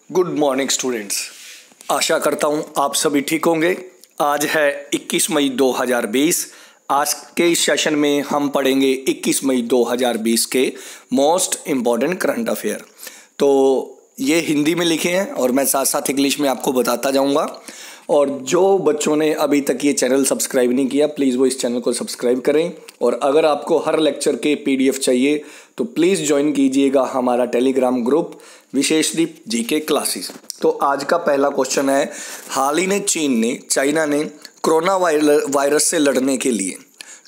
Good morning students. आशा करता हूँ आप सभी ठीक होंगे। आज है 21 मई 2020। आज के इस सेशन में हम पढ़ेंगे 21 मई 2020 के मोस्ट इम्पॉर्टेंट करंट अफेयर। तो ये हिंदी में लिखे हैं और मैं साथ साथ इंग्लिश में आपको बताता जाऊँगा। और जो बच्चों ने अभी तक ये चैनल सब्सक्राइब नहीं किया, प्लीज़ वो इस चैनल को सब्सक्राइब करें। और अगर आपको हर लेक्चर के पीडीएफ चाहिए तो प्लीज़ ज्वाइन कीजिएगा हमारा टेलीग्राम ग्रुप विशेषदीप जीके क्लासेस। तो आज का पहला क्वेश्चन है, हाल ही में चाइना ने कोरोना वायरस से लड़ने के लिए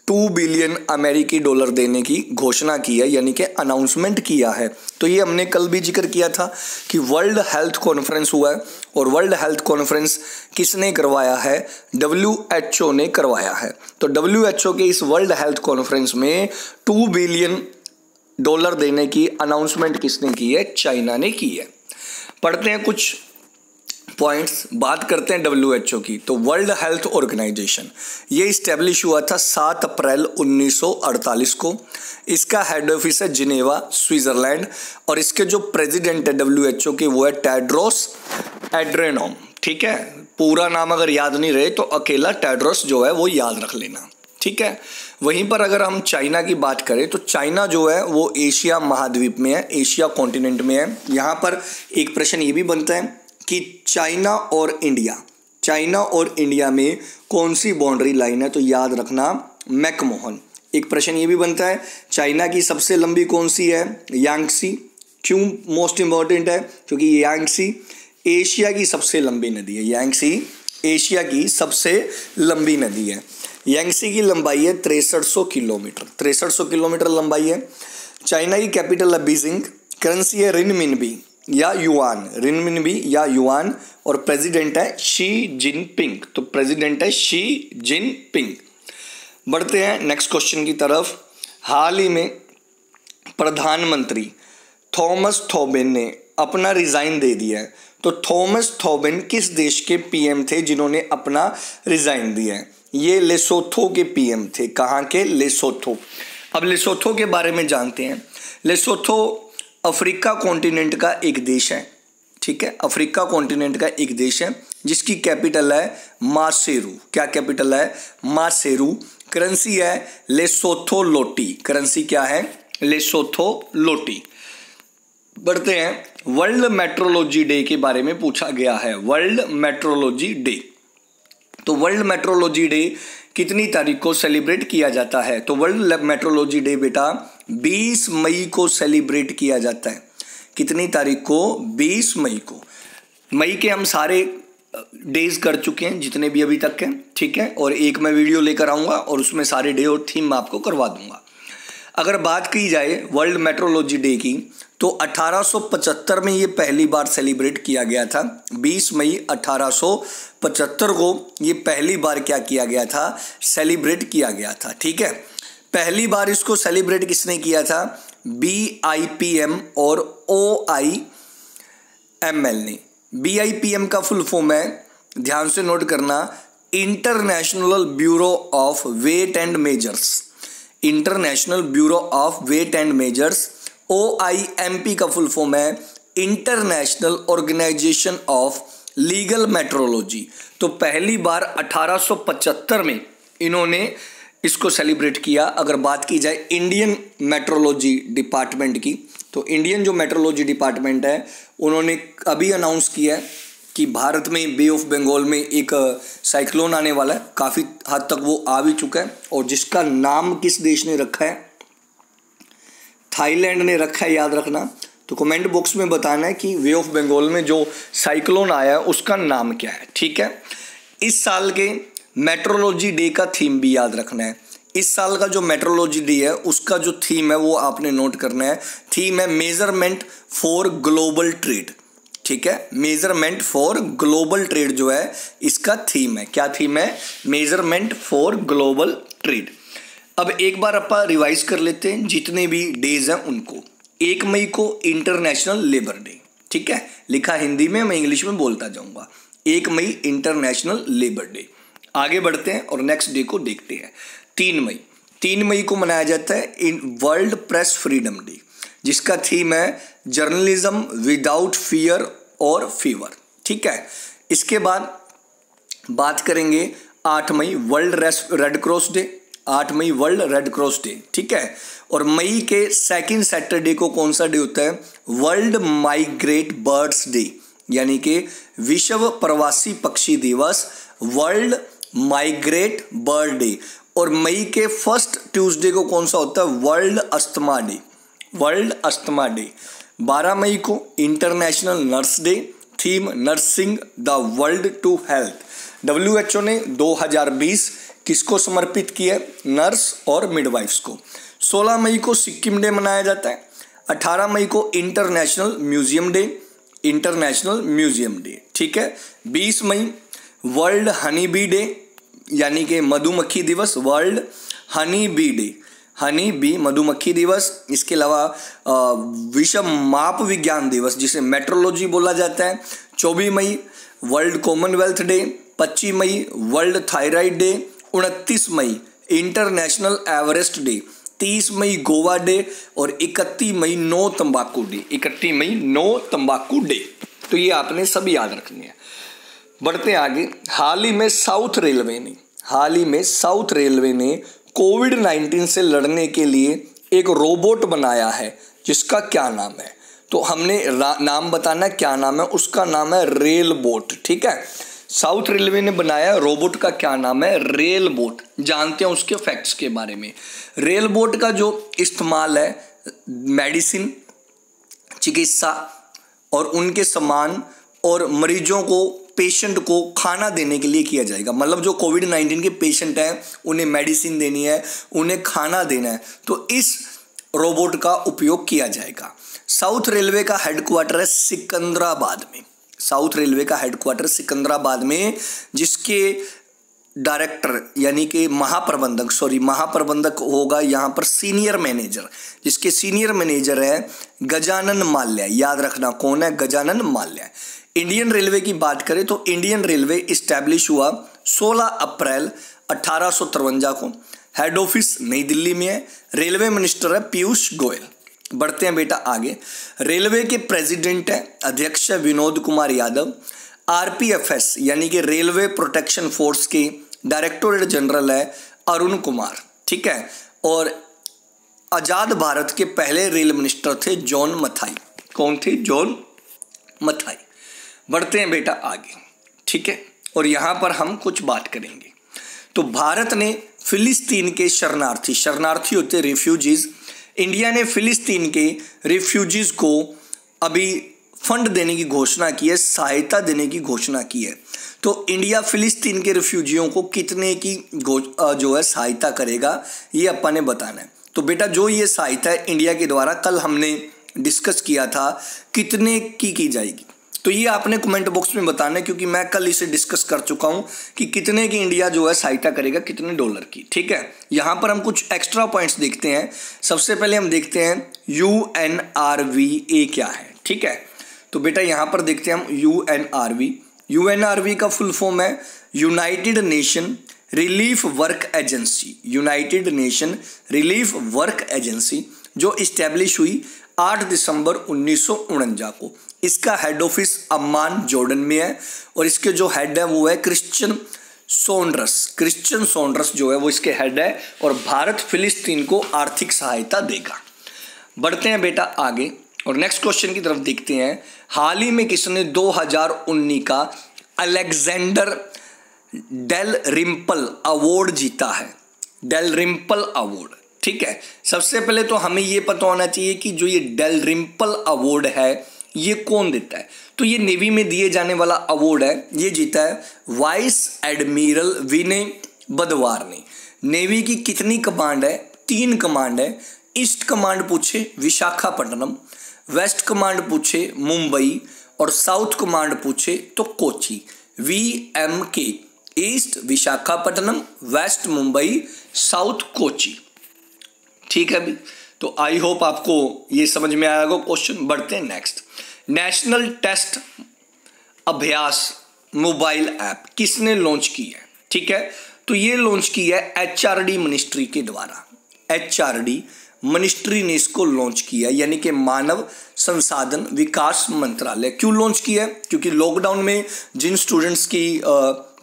2 बिलियन अमेरिकी डॉलर देने की घोषणा की है, यानी कि अनाउंसमेंट किया है। तो ये हमने कल भी जिक्र किया था कि वर्ल्ड हेल्थ कॉन्फ्रेंस हुआ है और वर्ल्ड हेल्थ कॉन्फ्रेंस किसने करवाया है? WHO ने करवाया है। तो WHO के इस वर्ल्ड हेल्थ कॉन्फ्रेंस में 2 बिलियन डॉलर देने की अनाउंसमेंट किसने की है? चाइना ने की है। पढ़ते हैं कुछ पॉइंट्स, बात करते हैं WHO की। तो वर्ल्ड हेल्थ ऑर्गेनाइजेशन ये इस्टेब्लिश हुआ था 7 अप्रैल 1948 को। इसका हेड ऑफिस है जिनेवा, स्विट्जरलैंड। और इसके जो प्रेसिडेंट है WHO के वो है टेड्रोस एड्रेनोम। ठीक है, पूरा नाम अगर याद नहीं रहे तो अकेला टेड्रोस जो है वो याद रख लेना। ठीक है, वहीं पर अगर हम चाइना की बात करें तो चाइना जो है वो एशिया महाद्वीप में है, एशिया कॉन्टिनेंट में है। यहाँ पर एक प्रश्न ये भी बनता है कि चाइना और इंडिया में कौन सी बाउंड्री लाइन है? तो याद रखना मैकमोहन। एक प्रश्न ये भी बनता है, चाइना की सबसे लंबी कौन सी है? यांगसी। क्यों मोस्ट इम्पॉर्टेंट है? क्योंकि यांगसी एशिया की सबसे लंबी नदी है। यांगसी एशिया की सबसे लंबी नदी है। यांगसी की लंबाई है 6300 किलोमीटर। 6300 किलोमीटर लंबाई है। चाइना की कैपिटल है बीजिंग। करेंसी है रिनमिनबी या युआन। और प्रेसिडेंट है शी जिनपिंग। तो प्रेसिडेंट है शी जिनपिंग। बढ़ते हैं नेक्स्ट क्वेश्चन की तरफ। हाल ही में प्रधानमंत्री थॉमस थॉबिन ने अपना रिजाइन दे दिया है। तो थॉमस थॉबिन किस देश के पीएम थे जिन्होंने अपना रिजाइन दिया है? ये लेसोथो के पीएम थे। कहाँ के? लेसोथो। अब लेसोथो के बारे में जानते हैं। लेसोथो अफ्रीका कॉन्टिनेंट का एक देश है। ठीक है, अफ्रीका कॉन्टिनेंट का एक देश है जिसकी कैपिटल है मासेरू। क्या कैपिटल है? मासेरू। करेंसी है लेसोथो लोटी। करेंसी क्या है? लेसोथो लोटी। बढ़ते हैं, वर्ल्ड मेट्रोलॉजी डे के बारे में पूछा गया है। वर्ल्ड मेट्रोलॉजी डे, तो वर्ल्ड मेट्रोलॉजी डे कितनी तारीख को सेलिब्रेट किया जाता है? तो वर्ल्ड मेट्रोलॉजी डे बेटा 20 मई को सेलिब्रेट किया जाता है। कितनी तारीख को? 20 मई को। मई के हम सारे डेज कर चुके हैं जितने भी अभी तक हैं। ठीक है, और एक मैं वीडियो लेकर आऊँगा और उसमें सारे डे और थीम मैं आपको करवा दूंगा। अगर बात की जाए वर्ल्ड मेट्रोलॉजी डे की तो 1875 में ये पहली बार सेलिब्रेट किया गया था। 20 मई 1875 को ये पहली बार क्या किया गया था? सेलिब्रेट किया गया था। ठीक है, पहली बार इसको सेलिब्रेट किसने किया था? BIPM और OIML ने। BIPM का फुल फॉर्म है, ध्यान से नोट करना, international bureau of weight and measures. International bureau of weight and measures. OIMP का फुल फॉर्म है international organisation of legal metrology. तो पहली बार 1875 में इन्होंने इसको सेलिब्रेट किया। अगर बात की जाए इंडियन मेट्रोलॉजी डिपार्टमेंट की तो इंडियन जो मेट्रोलॉजी डिपार्टमेंट है उन्होंने अभी अनाउंस किया है कि भारत में बे ऑफ बंगाल में एक साइक्लोन आने वाला है। काफ़ी हद तक वो आ भी चुका है और जिसका नाम किस देश ने रखा है? थाईलैंड ने रखा है, याद रखना। तो कमेंट बॉक्स में बताना है कि बे ऑफ बंगाल में जो साइक्लोन आया है उसका नाम क्या है। ठीक है, इस साल के मेट्रोलॉजी डे का थीम भी याद रखना है। इस साल का जो मेट्रोलॉजी डे है उसका जो थीम है वो आपने नोट करना है। थीम है मेजरमेंट फॉर ग्लोबल ट्रेड। ठीक है, मेजरमेंट फॉर ग्लोबल ट्रेड जो है इसका थीम है। क्या थीम है? Measurement for global trade. अब एक बार अपन रिवाइज कर लेते हैं जितने भी डेज हैं उनको। 1 मई को इंटरनेशनल लेबर डे। ठीक है, लिखा हिंदी में, मैं इंग्लिश में बोलता जाऊंगा। 1 मई इंटरनेशनल लेबर डे। आगे बढ़ते हैं और नेक्स्ट डे को देखते हैं। 3 मई को मनाया जाता है वर्ल्ड प्रेस फ्रीडम डे, जिसका थीम है जर्नलिज्म विदाउट फियर और फीवर। ठीक है, इसके बाद बात करेंगे 8 मई वर्ल्ड रेड क्रॉस डे, 8 मई वर्ल्ड रेड क्रॉस डे। ठीक है, और मई के सेकंड सैटरडे को कौन सा डे होता है? वर्ल्ड माइग्रेट बर्ड्स डे, यानी कि विश्व प्रवासी पक्षी दिवस, वर्ल्ड माइग्रेट बर्ड डे। और मई के फर्स्ट ट्यूसडे को कौन सा होता है? World asthma day, world asthma day. 12 मई को international nurse day, theme nursing the world to health. WHO ने 2020 किसको समर्पित किया? नर्स और मिडवाइफ्स को। 16 मई को सिक्किम डे मनाया जाता है। 18 मई को international museum day, international museum day. ठीक है, 20 मई वर्ल्ड हनी बी डे, यानी कि मधुमक्खी दिवस, world honey bee day, honey bee मधुमक्खी दिवस। इसके अलावा विश्व माप विज्ञान दिवस, जिसे मेट्रोलॉजी बोला जाता है। 24 मई वर्ल्ड कॉमनवेल्थ डे, 25 मई वर्ल्ड थायराइड डे, 29 मई इंटरनेशनल एवरेस्ट डे, 30 मई गोवा डे और 31 मई नो तंबाकू डे, 31 मई नो तंबाकू डे। तो ये आपने सभी याद रखनी है। बढ़ते आगे, हाल ही में साउथ रेलवे ने कोविड-19 से लड़ने के लिए एक रोबोट बनाया है, जिसका क्या नाम है? तो हमने नाम बताना क्या नाम है, उसका नाम है रेल बोट। ठीक है, साउथ रेलवे ने बनाया रोबोट का क्या नाम है? Rail boat. जानते हैं उसके फैक्ट्स के बारे में। रेल बोट का जो इस्तेमाल है मेडिसिन, चिकित्सा और उनके सामान और मरीजों को, पेशेंट को खाना देने के लिए किया जाएगा। मतलब जो कोविड-19 के पेशेंट हैं उन्हें मेडिसिन देनी है, उन्हें खाना देना है, तो इस रोबोट का उपयोग किया जाएगा। साउथ रेलवे का हेडक्वार्टर है सिकंदराबाद में, साउथ रेलवे का हेडक्वार्टर सिकंदराबाद में, जिसके डायरेक्टर यानी कि महाप्रबंधक होगा यहाँ पर सीनियर मैनेजर, जिसके सीनियर मैनेजर है गजानन माल्या। याद रखना कौन है? गजानन माल्या। इंडियन रेलवे की बात करें तो इंडियन रेलवे इस्टेब्लिश हुआ 16 अप्रैल 1853 को। हेड ऑफिस नई दिल्ली में है। रेलवे मिनिस्टर है पीयूष गोयल। बढ़ते हैं बेटा आगे। रेलवे के प्रेसिडेंट है, अध्यक्ष विनोद कुमार यादव। RPFS यानी कि रेलवे प्रोटेक्शन फोर्स के डायरेक्टोरेट जनरल है अरुण कुमार। ठीक है, और आजाद भारत के पहले रेल मिनिस्टर थे जॉन मथाई। कौन थे? जॉन मथाई। बढ़ते हैं बेटा आगे। ठीक है, और यहां पर हम कुछ बात करेंगे। तो भारत ने फिलिस्तीन के शरणार्थी होते रिफ्यूजीज, इंडिया ने फिलिस्तीन के रिफ्यूजीज को अभी फंड देने की घोषणा की है, सहायता देने की घोषणा की है। तो इंडिया फिलिस्तीन के रिफ्यूजियों को कितने की जो है सहायता करेगा, ये अपन ने बताना है। तो बेटा जो ये सहायता है इंडिया के द्वारा, कल हमने डिस्कस किया था कितने की जाएगी, तो ये आपने कमेंट बॉक्स में बताना है, क्योंकि मैं कल इसे डिस्कस कर चुका हूं कि कितने की इंडिया जो है सहायता करेगा, कितने डॉलर की। ठीक है, यहां पर हम कुछ एक्स्ट्रा पॉइंट्स देखते हैं। सबसे पहले हम देखते हैं UNRWA क्या है। ठीक है, तो बेटा यहां पर देखते हैं हम UNRWA का फुल फॉर्म है United nation relief work agency, United nation relief work agency, जो इस्टेब्लिश हुई 8 दिसंबर 1949 को। इसका हेड ऑफिस अम्मान जॉर्डन में है और इसके जो हेड है वो है क्रिश्चियन सॉन्ड्रस जो है वो इसके हेड है, और भारत फिलिस्तीन को आर्थिक सहायता देगा। बढ़ते हैं बेटा आगे और नेक्स्ट क्वेश्चन की तरफ देखते हैं। हाल ही में किसने 2019 का अलेक्जेंडर डेल रिम्पल अवार्ड जीता है? डेल रिम्पल अवार्ड। ठीक है, सबसे पहले तो हमें ये पता होना चाहिए कि जो ये डेल रिम्पल अवार्ड है ये कौन देता है। तो ये नेवी में दिए जाने वाला अवार्ड है, ये जीता है वाइस एडमिरल विनय बदवार ने। नेवी की कितनी कमांड है? 3 कमांड है। ईस्ट कमांड पूछे विशाखापट्टनम, वेस्ट कमांड पूछे मुंबई और साउथ कमांड पूछे तो Kochi. VMK, east Visakhapatnam, west Mumbai, south Kochi. ठीक है भी, तो आई होप आपको ये समझ में आएगा क्वेश्चन। बढ़ते हैं next. National test Abhyas mobile app किसने लॉन्च की है? ठीक है, तो ये लॉन्च की है HRD मिनिस्ट्री के द्वारा। HRD मिनिस्ट्री ने इसको लॉन्च किया, यानी कि मानव संसाधन विकास मंत्रालय। क्यों लॉन्च किया है? क्योंकि लॉकडाउन में जिन स्टूडेंट्स की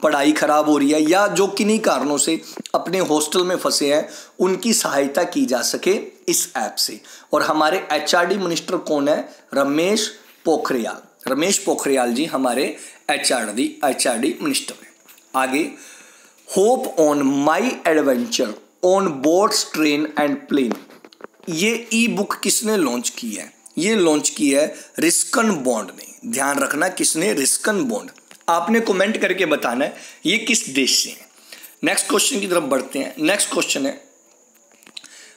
पढ़ाई खराब हो रही है या जो किन्हीं कारणों से अपने हॉस्टल में फंसे हैं, उनकी सहायता की जा सके इस ऐप से। और हमारे एचआरडी मिनिस्टर कौन है? रमेश पोखरियाल। रमेश पोखरियाल जी हमारे एचआरडी मिनिस्टर हैं। आगे, hope on my adventure on boats train and plane, ये ई बुक किसने लॉन्च की है? ये लॉन्च की है रिस्कन बॉन्ड ने। ध्यान रखना, किसने? रिस्कन बॉन्ड। आपने कमेंट करके बताना है ये किस देश से है। नेक्स्ट क्वेश्चन की तरफ बढ़ते हैं। नेक्स्ट क्वेश्चन है,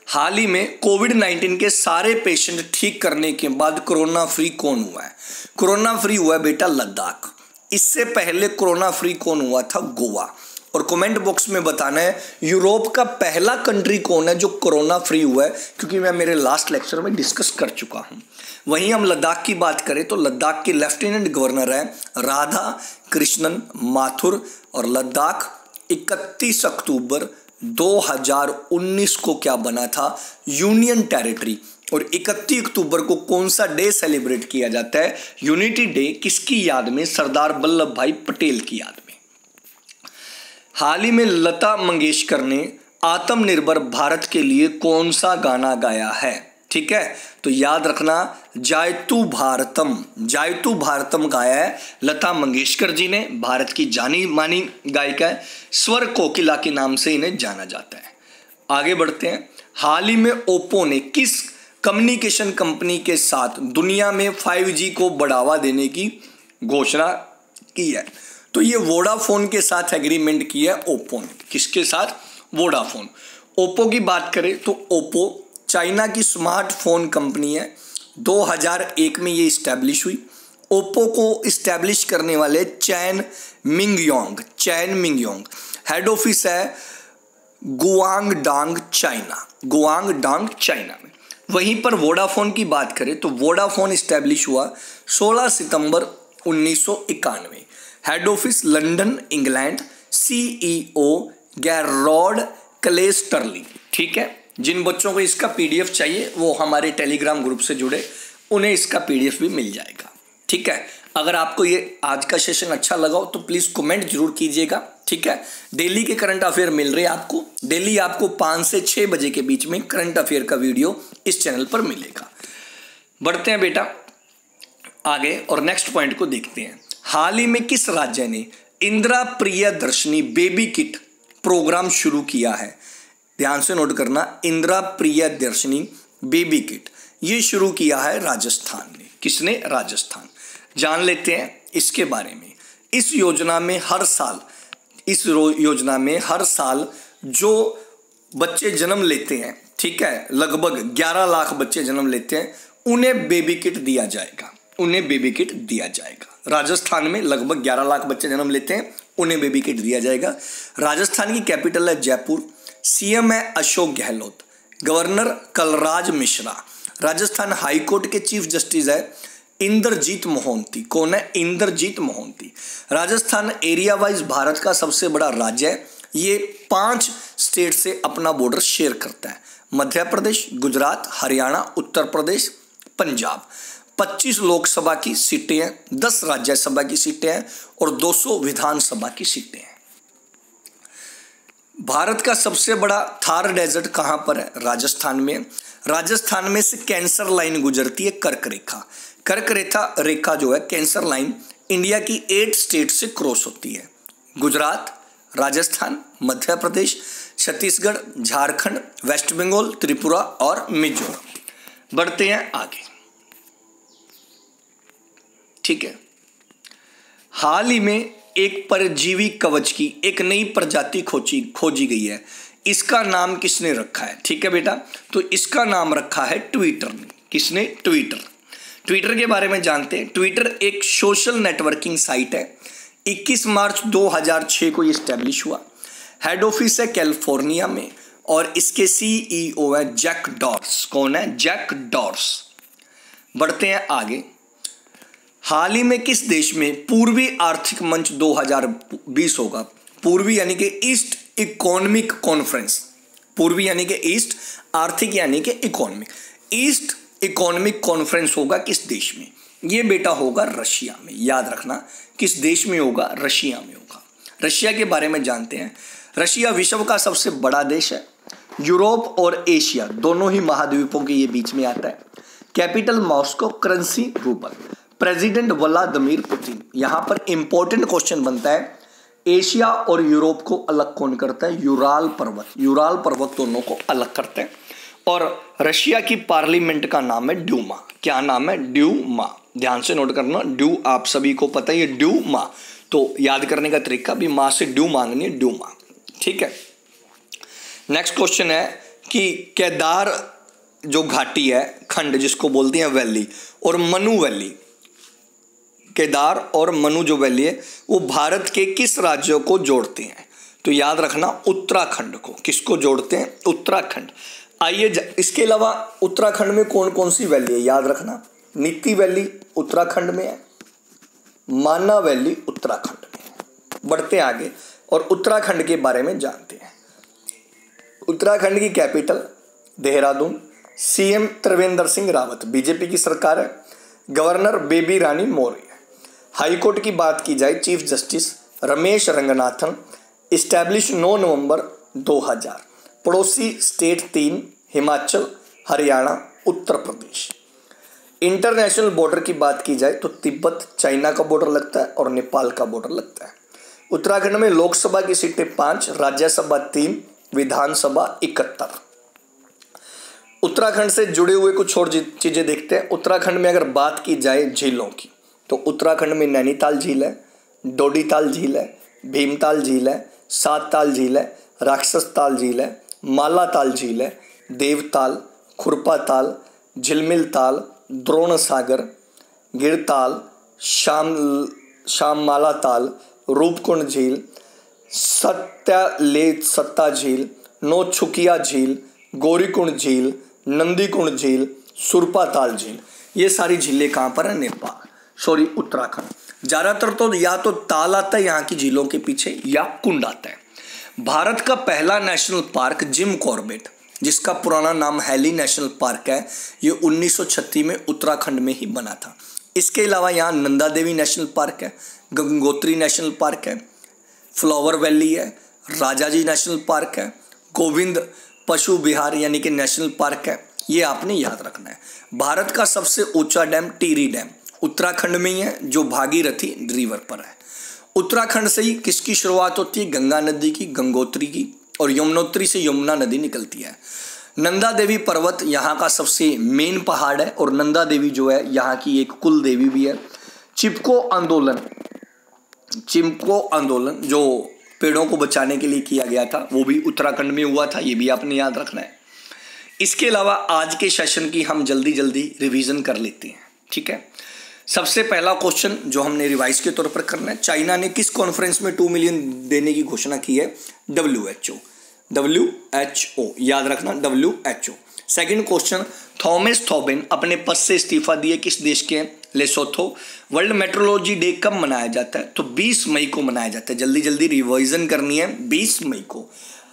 हाल ही में कोविड-19 के सारे पेशेंट ठीक करने के बाद कोरोना फ्री कौन हुआ है? कोरोना फ्री हुआ है बेटा लद्दाख। इससे पहले कोरोना फ्री कौन हुआ था? गोवा। और कमेंट बॉक्स में बताना है यूरोप का पहला कंट्री कौन है जो कोरोना फ्री हुआ है, क्योंकि मैं मेरे लास्ट लेक्चर में डिस्कस कर चुका हूं। वहीं हम लद्दाख की बात करें तो लद्दाख के लेफ्टिनेंट गवर्नर है राधा कृष्णन माथुर, और लद्दाख 31 अक्टूबर 2019 को क्या बना था? Union territory. और 31 अक्टूबर को कौन सा डे सेलिब्रेट किया जाता है? Unity day. किसकी याद में? सरदार वल्लभ भाई पटेल की याद में। हाल ही में लता मंगेशकर ने आत्मनिर्भर भारत के लिए कौन सा गाना गाया है? ठीक है, तो याद रखना, जायतू भारतम गाया है लता मंगेशकर जी ने। भारत की जानी मानी गायिका है, स्वर कोकिला के नाम से इन्हें जाना जाता है। आगे बढ़ते हैं। हाल ही में ओप्पो ने किस कम्युनिकेशन कंपनी के साथ दुनिया में 5G को बढ़ावा देने की घोषणा की है? तो ये वोडाफोन के साथ एग्रीमेंट किया है ओप्पो ने। किसके साथ? वोडाफोन। ओप्पो की बात करें तो ओप्पो चाइना की स्मार्टफोन कंपनी है। 2001 में ये इस्टेब्लिश हुई। ओप्पो को इस्टेब्लिश करने वाले चैन मिंगयोंग। हेड ऑफिस है गुआंगडांग चाइना में। वहीं पर वोडाफोन की बात करें तो वोडाफोन इस्टेब्लिश हुआ 16 सितंबर 1991। Head office London England. CEO गैरोड क्लेस्टरली। ठीक है, जिन बच्चों को इसका PDF चाहिए वो हमारे टेलीग्राम ग्रुप से जुड़े, उन्हें इसका PDF भी मिल जाएगा। ठीक है, अगर आपको ये आज का सेशन अच्छा लगा हो तो प्लीज़ कमेंट जरूर कीजिएगा। ठीक है, डेली के करंट अफेयर मिल रहे हैं आपको। डेली आपको 5 से 6 बजे के बीच में करंट अफेयर का वीडियो इस चैनल पर मिलेगा। बढ़ते हैं बेटा आगे और नेक्स्ट पॉइंट को देखते हैं। हाल ही में किस राज्य ने Indira Priyadarshini baby kit programme शुरू किया है? ध्यान से नोट करना, इंदिरा प्रियदर्शनी बेबी किट ये शुरू किया है राजस्थान ने। किसने? राजस्थान। जान लेते हैं इसके बारे में। इस योजना में हर साल जो बच्चे जन्म लेते हैं, ठीक है, लगभग 11 लाख बच्चे जन्म लेते हैं, उन्हें बेबी किट दिया जाएगा। राजस्थान में लगभग 11 लाख बच्चे जन्म लेते हैं, उन्हें बेबी किट दिया जाएगा। राजस्थान की कैपिटल है जयपुर। CM है Ashok Gehlot. Governor Kalraj Mishra. Rajasthan high court के चीफ जस्टिस है इंद्रजीत मोहंती। कौन है? इंद्रजीत मोहंती। राजस्थान एरिया वाइज भारत का सबसे बड़ा राज्य है। ये 5 स्टेट से अपना बॉर्डर शेयर करता है, मध्य प्रदेश, गुजरात, हरियाणा, उत्तर प्रदेश, पंजाब। 25 लोकसभा की सीटें हैं, 10 राज्यसभा की सीटें हैं और 200 विधानसभा की सीटें हैं। भारत का सबसे बड़ा थार डेजर्ट कहाँ पर है? राजस्थान में। राजस्थान में से कैंसर लाइन गुजरती है, कर्क रेखा जो है कैंसर लाइन इंडिया की 8 स्टेट से क्रॉस होती है। गुजरात, राजस्थान, मध्य प्रदेश, छत्तीसगढ़, झारखंड, वेस्ट बंगाल, त्रिपुरा और मिजोरम। बढ़ते हैं आगे। ठीक है, हाल ही में एक परजीवी कवच की एक नई प्रजाति खोजी गई है। इसका नाम किसने रखा है? ठीक है बेटा, तो इसका नाम रखा है ट्विटर ने। किसने? ट्विटर के बारे में जानते हैं। ट्विटर एक सोशल नेटवर्किंग साइट है। 21 मार्च 2006 को ये स्टैब्लिश हुआ। हेड ऑफिस है कैलिफोर्निया में और इसके CEO है जैक डॉर्स। कौन है? जैक डॉर्स। बढ़ते हैं आगे। हाल ही में किस देश में पूर्वी आर्थिक मंच 2020 होगा? पूर्वी यानी कि ईस्ट इकोनॉमिक कॉन्फ्रेंस पूर्वी यानी कि ईस्ट, आर्थिक यानी कि इकोनॉमिक। ईस्ट इकोनॉमिक कॉन्फ्रेंस होगा किस देश में? ये बेटा होगा रशिया में। याद रखना, किस देश में होगा? रशिया में होगा। रशिया के बारे में जानते हैं। रशिया विश्व का सबसे बड़ा देश है। यूरोप और एशिया दोनों ही महाद्वीपों के ये बीच में आता है। Capital Moscow, currency rouble. President Vladimir Putin. यहां पर इंपॉर्टेंट क्वेश्चन बनता है, एशिया और यूरोप को अलग कौन करता है? यूराल पर्वत। यूराल पर्वत दोनों को अलग करते हैं। और रशिया की पार्लियामेंट का नाम है ड्यूमा। क्या नाम है? ड्यूमा। ध्यान से नोट करना, ड्यू आप सभी को पता है, ये ड्यूमा। तो याद करने का तरीका भी मां से ड्यू मांगनी है, ड्यूमा। ठीक है। नेक्स्ट क्वेश्चन है कि केदार जो घाटी है, खंड जिसको बोलते हैं वैली, और मनु वैली, केदार और मनु जो वैली है वो भारत के किस राज्यों को जोड़ते हैं? तो याद रखना, उत्तराखंड को। किसको जोड़ते हैं? उत्तराखंड। आइए, इसके अलावा उत्तराखंड में कौन कौन सी वैली है? याद रखना, नीति वैली उत्तराखंड में है, माना वैली उत्तराखंड में है। बढ़ते हैं आगे और उत्तराखंड के बारे में जानते हैं। उत्तराखंड की capital Dehradun. CM Trivendra Singh Rawat, BJP की सरकार है। गवर्नर बेबी रानी मौर्य। हाईकोर्ट की बात की जाए, chief justice Ramesh Ranganathan. Establish 9 नवंबर 2000। पड़ोसी state 3, Himachal, Haryana, Uttar Pradesh. International border की बात की जाए तो तिब्बत, चाइना का बॉर्डर लगता है और नेपाल का बॉर्डर लगता है। उत्तराखंड में लोकसभा की सीटें 5, राज्यसभा 3, विधानसभा 71। उत्तराखंड से जुड़े हुए कुछ और चीजें देखते हैं। उत्तराखंड में अगर बात की जाए झीलों की, तो उत्तराखंड में नैनीताल झील है, डोडीताल झील है, भीमताल झील है, सातताल झील है, राक्षसताल झील है, मालाताल झील है, देवताल, खुरपाताल, झिलमिल ताल, द्रोण सागर, गिरताल, श्याममाला ताल, रूपकुंड झील, सत्ता झील, नौछुकिया झील, गौरीकुंड झील, नंदीकुंड झील, सुरपाताल झील। ये सारी झीलें कहाँ पर है? नेपाल, सॉरी उत्तराखंड। ज्यादातर तो या तो ताल आता है यहाँ की झीलों के पीछे, या कुंड आता है। भारत का पहला नेशनल पार्क जिम कॉर्बेट, जिसका पुराना नाम हैली नेशनल पार्क है, ये 1936 में उत्तराखंड में ही बना था। इसके अलावा यहाँ नंदा देवी नेशनल पार्क है, गंगोत्री नेशनल पार्क है, फ्लावर वैली है, राजाजी नेशनल पार्क है, गोविंद पशु विहार यानी कि नेशनल पार्क है। ये आपने याद रखना है। भारत का सबसे ऊंचा डैम टिहरी डैम उत्तराखंड में ही है, जो भागीरथी रिवर पर है। उत्तराखंड से ही किसकी शुरुआत होती है? गंगा नदी की, गंगोत्री की, और यमुनोत्री से यमुना नदी निकलती है। नंदा देवी पर्वत यहाँ का सबसे मेन पहाड़ है, और नंदा देवी जो है यहाँ की एक कुल देवी भी है। चिपको आंदोलन जो पेड़ों को बचाने के लिए किया गया था, वो भी उत्तराखंड में हुआ था। ये भी आपने याद रखना है। इसके अलावा आज के सेशन की हम जल्दी जल्दी रिवीजन कर लेते हैं। ठीक है। सबसे पहला क्वेश्चन जो हमने रिवाइज के तौर पर करना है, चाइना ने किस कॉन्फ्रेंस में 2 मिलियन देने की घोषणा की है? WHO। याद रखना, WHO। सेकंड क्वेश्चन, थॉमस थॉबिन अपने पद से इस्तीफा दिए, किस देश के? लेसोथो। वर्ल्ड मेट्रोलॉजी डे कब मनाया जाता है? तो 20 मई को मनाया जाता है। जल्दी जल्दी रिवाइजन करनी है, 20 मई को।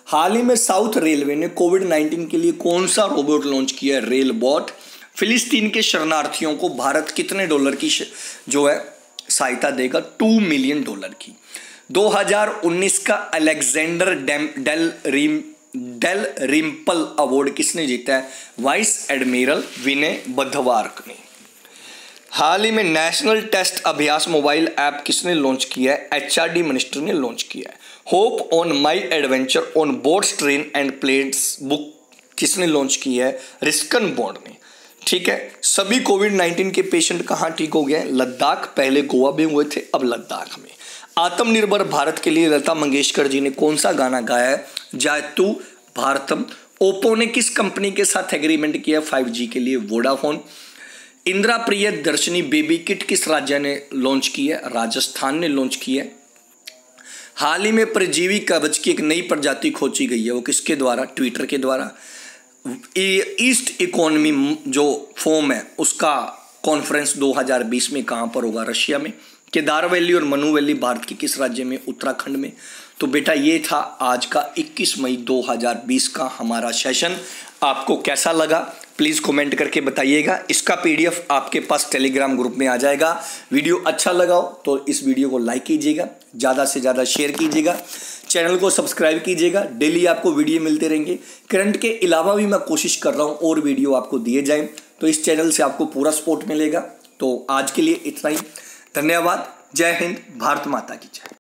हाल ही में साउथ रेलवे ने कोविड-19 के लिए कौन सा रोबोट लॉन्च किया है? रेलबॉट। फिलिस्तीन के शरणार्थियों को भारत कितने डॉलर की जो है सहायता देगा? $2 मिलियन की। 2019 का अलेक्जेंडर डेल रिम्पल अवार्ड किसने जीता है? वाइस एडमिरल विनय बद्धवार्क ने। हाल ही में national test Abhyas mobile app किसने लॉन्च किया है? HRD मिनिस्टर ने लॉन्च किया है। Hope on my adventure on boats, train and planes book किसने लॉन्च की है? रिस्कन बॉन्ड ने। ठीक है। सभी कोविड-19 के पेशेंट कहाँ ठीक हो गए? लद्दाख। पहले गोवा में हुए थे, अब लद्दाख में। आत्मनिर्भर भारत के लिए लता मंगेशकर जी ने कौन सा गाना गाया है? जायतू भारतम। ओप्पो ने किस कंपनी के साथ एग्रीमेंट किया 5G के लिए? वोडाफोन। इंदिरा प्रिय दर्शनी बेबी किट किस राज्य ने लॉन्च की है? राजस्थान ने लॉन्च की है। हाल ही में परजीवी कवच की एक नई प्रजाति खोजी गई है, वो किसके द्वारा? ट्विटर के द्वारा। ईस्ट इकोनॉमी जो फॉर्म है उसका कॉन्फ्रेंस 2020 में कहाँ पर होगा? रशिया में। केदार वैली और मनु वैली भारत के किस राज्य में? उत्तराखंड में। तो बेटा ये था आज का 21 मई 2020 का हमारा सेशन। आपको कैसा लगा प्लीज़ कमेंट करके बताइएगा। इसका पीडीएफ आपके पास टेलीग्राम ग्रुप में आ जाएगा। वीडियो अच्छा लगा हो तो इस वीडियो को लाइक कीजिएगा, ज़्यादा से ज़्यादा शेयर कीजिएगा, चैनल को सब्सक्राइब कीजिएगा। डेली आपको वीडियो मिलते रहेंगे। करंट के अलावा भी मैं कोशिश कर रहा हूँ और वीडियो आपको दिए जाएँ, तो इस चैनल से आपको पूरा सपोर्ट मिलेगा। तो आज के लिए इतना ही। धन्यवाद। जय हिंद। भारत माता की जय।